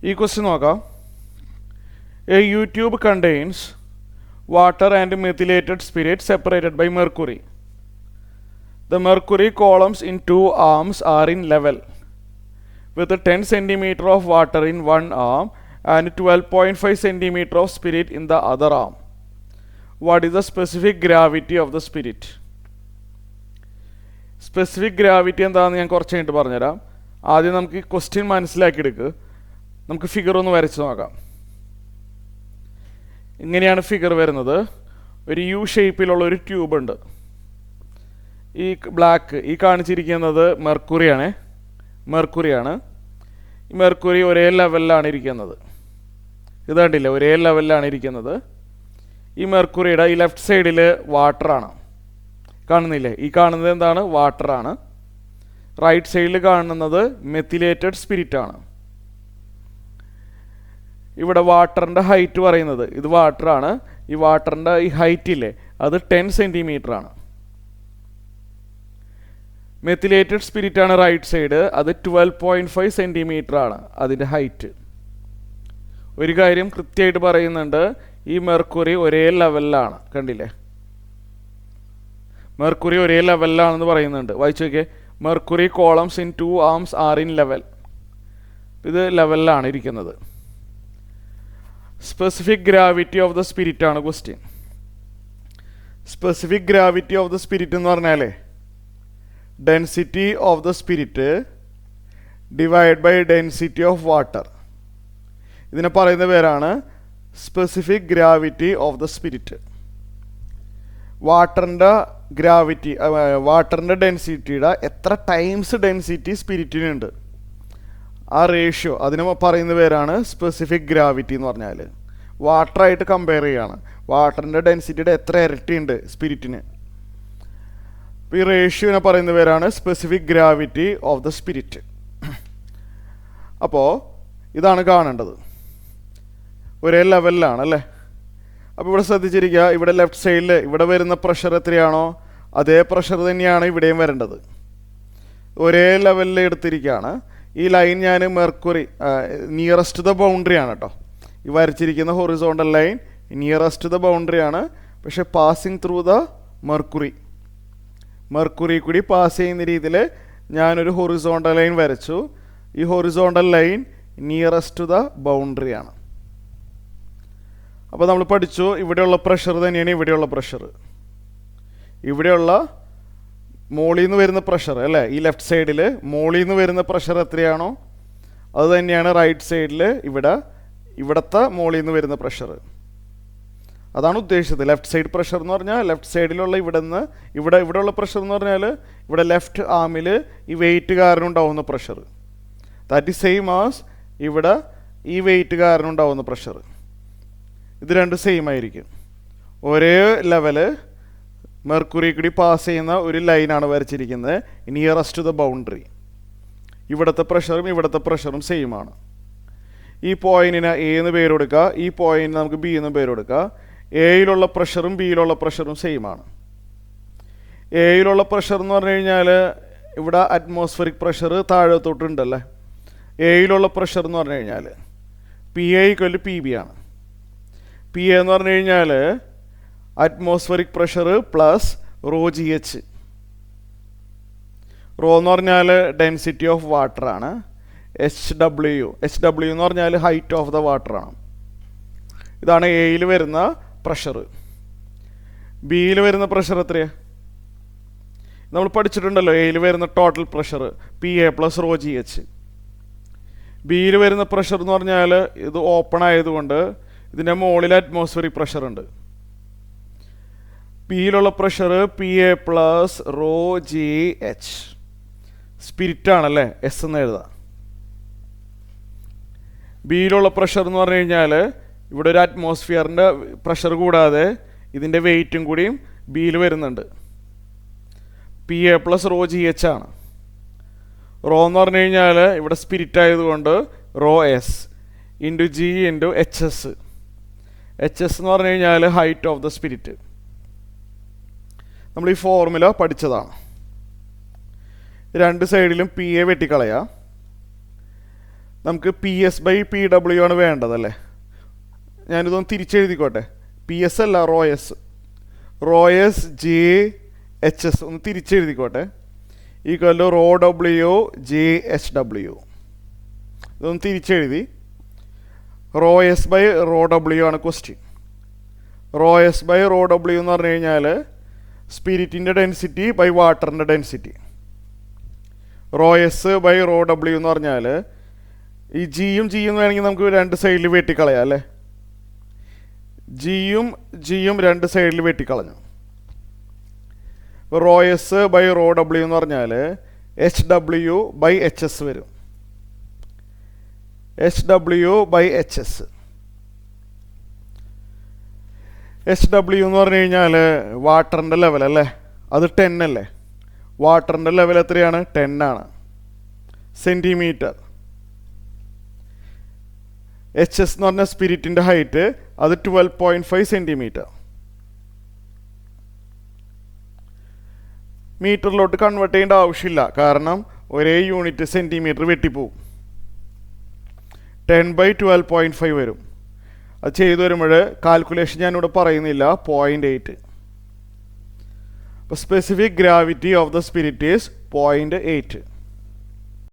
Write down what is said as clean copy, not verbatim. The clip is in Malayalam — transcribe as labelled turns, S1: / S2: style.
S1: ഈ ക്വസ്റ്റ്യൻ നോക്കാം. A U tube contains water and methylated spirit separated by mercury. The mercury columns in two arms are in level with 10 cm of water in one arm and 12.5 cm of spirit in the other arm. What is the specific gravity of the spirit? Specific gravity എന്താണെന്ന് ഞാൻ കുറച്ച് കഴിഞ്ഞിട്ട് പറഞ്ഞുതരാം. ആദ്യം നമുക്ക് ക്വസ്റ്റ്യൻ മനസ്സിലാക്കിയെടുക്കുക. നമുക്ക് ഫിഗർ ഒന്ന് വരച്ച് നോക്കാം. ഇങ്ങനെയാണ് ഫിഗർ വരുന്നത്. ഒരു യു ഷേപ്പിലുള്ള ഒരു ട്യൂബ് ഉണ്ട്. ഈ ബ്ലാക്ക് ഈ കാണിച്ചിരിക്കുന്നത് മെർക്കുറിയാണ്. ഈ മെർക്കുറി ഒരേ ലെവലിലാണ് ഇരിക്കുന്നത്. ഇത് കണ്ടില്ലേ, ഒരേ ലെവലിലാണ് ഇരിക്കുന്നത്. ഈ മെർക്കുറിയുടെ ഈ ലെഫ്റ്റ് സൈഡിൽ വാട്ടറാണ് കാണുന്നില്ലേ. ഈ കാണുന്നത് എന്താണ്? വാട്ടറാണ്. റൈറ്റ് സൈഡിൽ കാണുന്നത് മെത്തിലേറ്റഡ് സ്പിരിറ്റാണ്. ഇവിടെ വാട്ടറിൻ്റെ ഹൈറ്റ് പറയുന്നത് ഇത് വാട്ടറാണ്. ഈ വാട്ടറിൻ്റെ ഈ ഹൈറ്റ് ഇല്ലേ, അത് 10 cm ആണ്. മെത്തിലേറ്റഡ് സ്പിരിറ്റ് ആണ് റൈറ്റ് സൈഡ്, അത് 12.5 cm ആണ് അതിൻ്റെ ഹൈറ്റ്. ഒരു കാര്യം കൃത്യമായിട്ട് പറയുന്നുണ്ട്, ഈ മെർക്കുറി ഒരേ ലെവലിലാണ്. കണ്ടില്ലേ, മെർക്കുറി ഒരേ ലെവലിലാണെന്ന് പറയുന്നുണ്ട്. വായിച്ചു നോക്കിയേ, mercury columns in 2 arms are in level. ഇത് ലെവലിലാണ് ഇരിക്കുന്നത്. Specific gravity of the spirit ആണ് question. Specific gravity of the spirit എന്ന് പറഞ്ഞാൽ density of the spirit divide by density of water. ഇതിനെ പറയുന്ന പേരാണ് specific gravity of the spirit. വാട്ടറിൻ്റെ ഗ്രാവിറ്റി, വാട്ടറിൻ്റെ ഡെൻസിറ്റിയുടെ എത്ര ടൈംസ് ഡെൻസിറ്റി സ്പിരിറ്റിനുണ്ട്, ആ റേഷ്യോ, അതിന് പറയുന്ന പേരാണ് സ്പെസിഫിക് ഗ്രാവിറ്റി എന്ന് പറഞ്ഞാൽ. വാട്ടറായിട്ട് കമ്പയർ ചെയ്യുകയാണ്. വാട്ടറിൻ്റെ ഡെൻസിറ്റിയുടെ എത്ര ഇരട്ടിയുണ്ട് സ്പിരിറ്റിന്. ഈ റേഷ്യോനെ പറയുന്ന പേരാണ് specific gravity of the spirit. അപ്പോൾ ഇതാണ് കാണേണ്ടത്, ഒരേ ലെവലിലാണ് അല്ലേ. അപ്പോൾ ഇവിടെ ശ്രദ്ധിച്ചിരിക്കുക, ഇവിടെ ലെഫ്റ്റ് സൈഡിൽ ഇവിടെ വരുന്ന പ്രഷർ എത്രയാണോ അതേ പ്രഷർ തന്നെയാണ് ഇവിടെയും വരേണ്ടത്. ഒരേ ലെവലിൽ എടുത്തിരിക്കുകയാണ്. ഈ ലൈൻ ഞാൻ മെർക്കുറി നിയറസ്റ്റ് ദ ബൗണ്ടറി ആണ് കേട്ടോ. ഈ വരച്ചിരിക്കുന്ന horizontal line nearest the boundary ആണ്. പക്ഷെ പാസിങ് ത്രൂ ദ മെർക്കുറി കൂടി പാസ് ചെയ്യുന്ന രീതിയിൽ ഞാനൊരു ഹൊറിസോണ്ടൽ ലൈൻ വരച്ചു. ഈ horizontal line nearest the boundary ആണ്. അപ്പോൾ നമ്മൾ പഠിച്ചു, ഇവിടെയുള്ള പ്രഷർ തന്നെയാണ് ഇവിടെയുള്ള പ്രഷർ. ഇവിടെയുള്ള മോളിൽ നിന്ന് വരുന്ന പ്രഷർ അല്ലേ, ഈ ലെഫ്റ്റ് സൈഡിൽ മോളിൽ നിന്ന് വരുന്ന പ്രഷർ എത്രയാണോ അത് തന്നെയാണ് റൈറ്റ് സൈഡിൽ ഇവിടുത്തെ മോളിൽ നിന്ന് വരുന്ന പ്രഷർ. അതാണ് ഉദ്ദേശിച്ചത്. ലെഫ്റ്റ് സൈഡ് പ്രഷർ എന്ന് പറഞ്ഞാൽ ലെഫ്റ്റ് സൈഡിലുള്ള ഇവിടെയുള്ള പ്രഷർ എന്ന് പറഞ്ഞാൽ ഇവിടെ ലെഫ്റ്റ് ആമിൽ ഈ വെയിറ്റ് കാരണം ഉണ്ടാവുന്ന pressure. That is same as ഇവിടെ ഈ വെയിറ്റ് കാരണം ഉണ്ടാവുന്ന പ്രഷർ. ഇത് രണ്ടും സെയിം ആയിരിക്കും. ഒരേ ലെവല് മെർക്കുറി കൂടി പാസ് ചെയ്യുന്ന ഒരു ലൈനാണ് വരച്ചിരിക്കുന്നത് നിയറസ്റ്റ് ടു ദ ബൗണ്ടറി. ഇവിടുത്തെ പ്രഷറും സെയിം ആണ്. ഈ പോയിന്റിന് എ എന്ന് പേര് കൊടുക്കുക, ഈ പോയിന്റിന് നമുക്ക് ബി എന്ന് പേര് കൊടുക്കുക. എയിലുള്ള പ്രഷറും ബിയിലുള്ള പ്രഷറും സെയിം ആണ്. എയിലുള്ള പ്രഷർ എന്ന് പറഞ്ഞു കഴിഞ്ഞാൽ ഇവിടെ അറ്റ്മോസ്ഫറിക് പ്രഷർ താഴത്തോട്ടുണ്ടല്ലേ. എയിലുള്ള പ്രഷർ എന്ന് പറഞ്ഞു കഴിഞ്ഞാൽ PA = PB ആണ്. PA എന്ന് പറഞ്ഞു കഴിഞ്ഞാൽ atmospheric pressure plus ρGH. Raw എന്ന് പറഞ്ഞാൽ ഡെൻസിറ്റി ഓഫ് വാട്ടറാണ്. HW എന്ന് പറഞ്ഞാൽ ഹൈറ്റ് ഓഫ് ദ വാട്ടറാണ്. ഇതാണ് എയിൽ വരുന്ന പ്രഷർ. ബിയിൽ വരുന്ന പ്രഷർ എത്രയാണ് നമ്മൾ പഠിച്ചിട്ടുണ്ടല്ലോ. എയിൽ വരുന്ന ടോട്ടൽ പ്രഷർ PA + ρGH. ബിയിൽ വരുന്ന പ്രഷർ എന്ന് പറഞ്ഞാൽ ഇത് ഓപ്പൺ ആയതുകൊണ്ട് ഇതിൻ്റെ മുകളിൽ അറ്റ്മോസ്ഫറിക് പ്രഷർ ഉണ്ട്. പിയിലുള്ള പ്രഷർ PA + ρGH. സ്പിരിറ്റ് ആണല്ലേ, എസ് എന്ന് എഴുതാം. ബിയിലുള്ള പ്രഷർ എന്ന് പറഞ്ഞു കഴിഞ്ഞാൽ ഇവിടെ ഒരു അറ്റ്മോസ്ഫിയറിൻ്റെ പ്രഷർ കൂടാതെ ഇതിൻ്റെ വെയിറ്റും കൂടിയും ബിയിൽ വരുന്നുണ്ട്. PA + ρGH ആണ്. റോ എന്ന് പറഞ്ഞു കഴിഞ്ഞാൽ ഇവിടെ സ്പിരിറ്റ് ആയതുകൊണ്ട് ρS × G × HS. HS എന്ന് പറഞ്ഞു കഴിഞ്ഞാൽ ഹൈറ്റ് ഓഫ് ദ സ്പിരിറ്റ്. നമ്മൾ ഈ ഫോർമുല പഠിച്ചതാണ്. രണ്ട് സൈഡിലും PA വെട്ടിക്കളയാം. നമുക്ക് PS/PW ആണ് വേണ്ടതല്ലേ. ഞാനിതൊന്ന് തിരിച്ചെഴുതിക്കോട്ടെ. PS അല്ല, റോയസ് JHS ഒന്ന് തിരിച്ചെഴുതിക്കോട്ടെ. Equal to ρW/JHW. ഇതൊന്ന് തിരിച്ചെഴുതി. ρS/ρW ആണ് ക്വസ്റ്റ്യൻ. ρS/ρW എന്ന് പറഞ്ഞു കഴിഞ്ഞാൽ സ്പിരിറ്റിൻ്റെ ഡെൻസിറ്റി ബൈ വാട്ടറിൻ്റെ ഡെൻസിറ്റി. ρS/ρW എന്ന് പറഞ്ഞാൽ ഈ ജിയും വേണമെങ്കിൽ നമുക്ക് രണ്ട് സൈഡിൽ വെട്ടിക്കളയാം അല്ലേ. ജിയും രണ്ട് സൈഡിൽ വെട്ടിക്കളഞ്ഞു. ρS/ρW എന്ന് പറഞ്ഞാൽ HW/HS വരും. HW/HS. HW എന്ന് പറഞ്ഞു കഴിഞ്ഞാൽ വാട്ടറിൻ്റെ ലെവൽ അല്ലേ, അത് 10 അല്ലേ. വാട്ടറിൻ്റെ ലെവൽ എത്രയാണ്? 10 ആണ്, സെൻറ്റിമീറ്റർ. HS എന്ന് പറഞ്ഞാൽ സ്പിരിറ്റിൻ്റെ ഹൈറ്റ്, അത് 12.5 സെൻറ്റിമീറ്റർ. മീറ്ററിലോട്ട് കൺവേർട്ട് ചെയ്യേണ്ട ആവശ്യമില്ല, കാരണം ഒരേ യൂണിറ്റ് സെൻറ്റിമീറ്റർ വെട്ടിപ്പോവും. 10/12.5 വരും. അത് ചെയ്തു വരുമ്പോൾ കാൽക്കുലേഷൻ ഞാനിവിടെ പറയുന്നില്ല. 0.8. അപ്പോൾ specific gravity of the spirit is 0.8.